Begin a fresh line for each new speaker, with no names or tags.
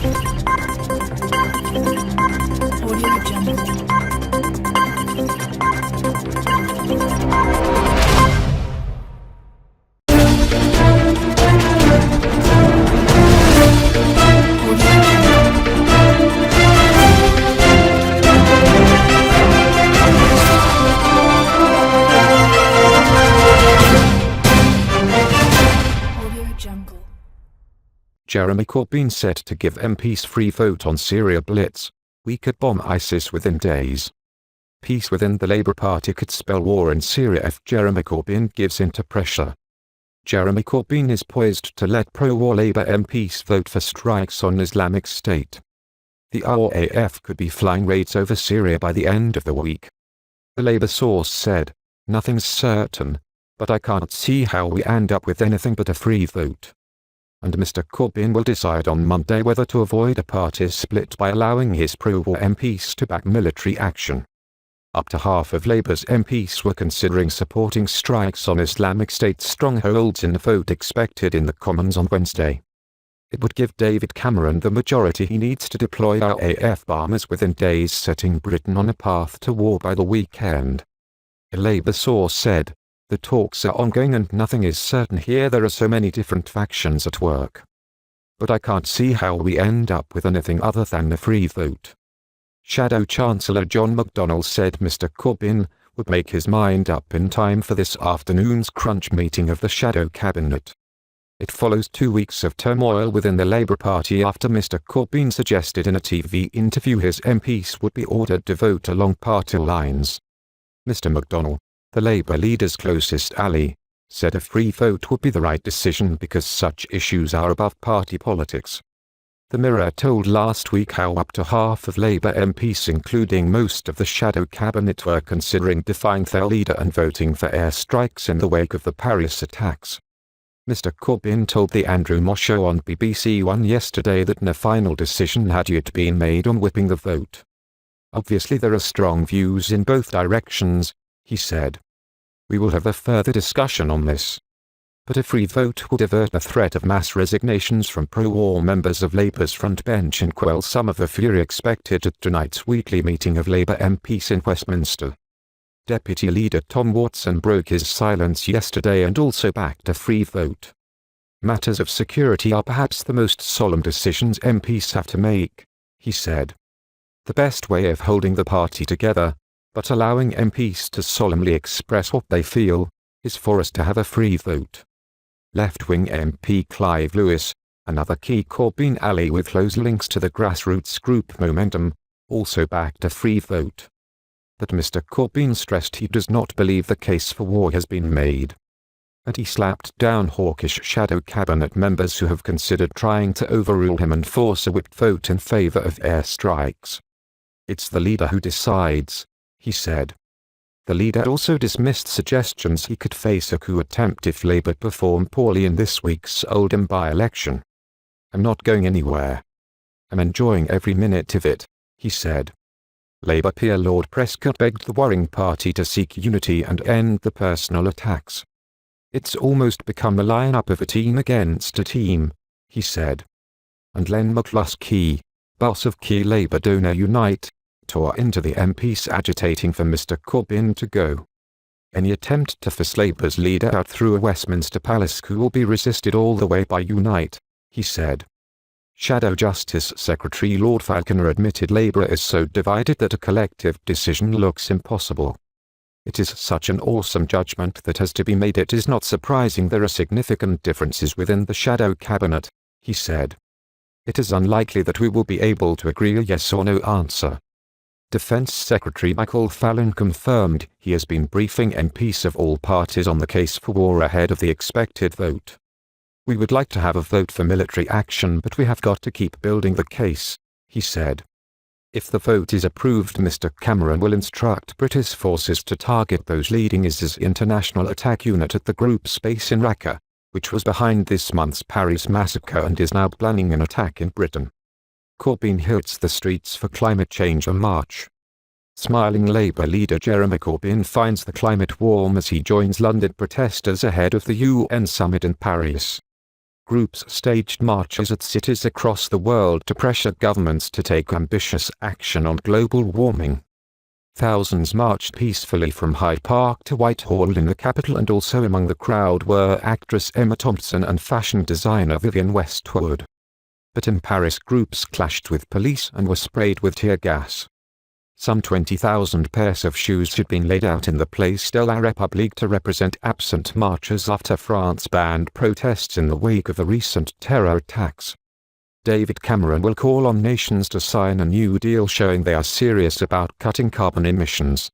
Audio Jungle.
Jeremy Corbyn set to give MPs free vote on Syria blitz. We could bomb ISIS within days. Peace within the Labour Party could spell war in Syria if Jeremy Corbyn gives in to pressure. Jeremy Corbyn is poised to let pro-war Labour MPs vote for strikes on Islamic State. The RAF could be flying raids over Syria by the end of the week. The Labour source said, "Nothing's certain, but I can't see how we end up with anything but a free vote." And Mr Corbyn will decide on Monday whether to avoid a party split by allowing his pro-war MPs to back military action. Up to half of Labour's MPs were considering supporting strikes on Islamic State strongholds in the vote expected in the Commons on Wednesday. It would give David Cameron the majority he needs to deploy RAF bombers within days, setting Britain on a path to war by the weekend. A Labour source said, "The talks are ongoing and nothing is certain here. There are so many different factions at work. But I can't see how we end up with anything other than a free vote." Shadow Chancellor John McDonnell said Mr Corbyn would make his mind up in time for this afternoon's crunch meeting of the Shadow Cabinet. It follows 2 weeks of turmoil within the Labour Party after Mr Corbyn suggested in a TV interview his MPs would be ordered to vote along party lines. Mr McDonnell, the Labour leader's closest ally, said a free vote would be the right decision because such issues are above party politics. The Mirror told last week how up to half of Labour MPs, including most of the Shadow Cabinet, were considering defying their leader and voting for airstrikes in the wake of the Paris attacks. Mr Corbyn told the Andrew Moss Show on BBC One yesterday that no final decision had yet been made on whipping the vote. "Obviously there are strong views in both directions," he said. "We will have a further discussion on this. But a free vote would avert the threat of mass resignations from pro-war members of Labour's front bench and quell some of the fury expected at tonight's weekly meeting of Labour MPs in Westminster." Deputy Leader Tom Watson broke his silence yesterday and also backed a free vote. "Matters of security are perhaps the most solemn decisions MPs have to make," he said. "The best way of holding the party together, but allowing MPs to solemnly express what they feel, is for us to have a free vote." Left-wing MP Clive Lewis, another key Corbyn ally with close links to the grassroots group Momentum, also backed a free vote. But Mr Corbyn stressed he does not believe the case for war has been made. And he slapped down hawkish Shadow Cabinet members who have considered trying to overrule him and force a whipped vote in favour of airstrikes. "It's the leader who decides," he said. The leader also dismissed suggestions he could face a coup attempt if Labour perform poorly in this week's Oldham by-election. "I'm not going anywhere. I'm enjoying every minute of it," he said. Labour peer Lord Prescott begged the warring party to seek unity and end the personal attacks. "It's almost become a line-up of a team against a team," he said. And Len McCluskey, boss of key Labour donor Unite, tore into the MPs agitating for Mr Corbyn to go. "Any attempt to force Labour's leader out through a Westminster Palace coup will be resisted all the way by Unite," he said. Shadow Justice Secretary Lord Falconer admitted Labour is so divided that a collective decision looks impossible. "It is such an awesome judgment that has to be made. It is not surprising there are significant differences within the Shadow Cabinet," he said. "It is unlikely that we will be able to agree a yes or no answer." Defence Secretary Michael Fallon confirmed he has been briefing MPs of all parties on the case for war ahead of the expected vote. "We would like to have a vote for military action, but we have got to keep building the case," he said. If the vote is approved, Mr Cameron will instruct British forces to target those leading ISIS international attack unit at the group's base in Raqqa, which was behind this month's Paris massacre and is now planning an attack in Britain. Corbyn hits the streets for climate change in March. Smiling Labour leader Jeremy Corbyn finds the climate warm as he joins London protesters ahead of the UN summit in Paris. Groups staged marches at cities across the world to pressure governments to take ambitious action on global warming. Thousands marched peacefully from Hyde Park to Whitehall in the capital, and also among the crowd were actress Emma Thompson and fashion designer Vivienne Westwood. But in Paris, groups clashed with police and were sprayed with tear gas. Some 20,000 pairs of shoes had been laid out in the Place de la République to represent absent marchers after France banned protests in the wake of the recent terror attacks. David Cameron will call on nations to sign a new deal showing they are serious about cutting carbon emissions.